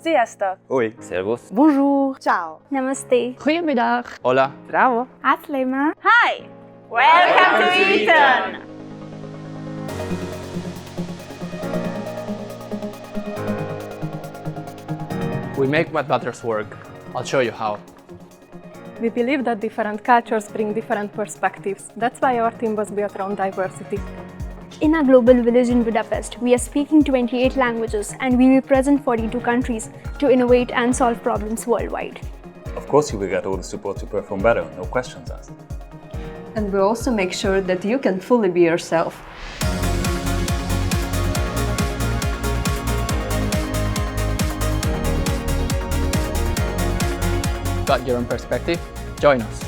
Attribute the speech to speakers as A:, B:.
A: Sziasztok!
B: Hoi. Servus.
C: Bonjour.
D: Ciao.
C: Namaste.
E: Goedemiddag.
B: Hola.
D: Bravo.
C: Aslema.
A: Hi! Welcome to Eaton!
E: We make what matters work. I'll show you how.
F: We believe that different cultures bring different perspectives. That's why our team was built around diversity.
C: In our global village in Budapest, we are speaking 28 languages and we will present 42 countries to innovate and solve problems worldwide.
B: Of course you will get all the support to perform better, no questions asked.
G: And we also make sure that you can fully be yourself.
E: Got your own perspective? Join us.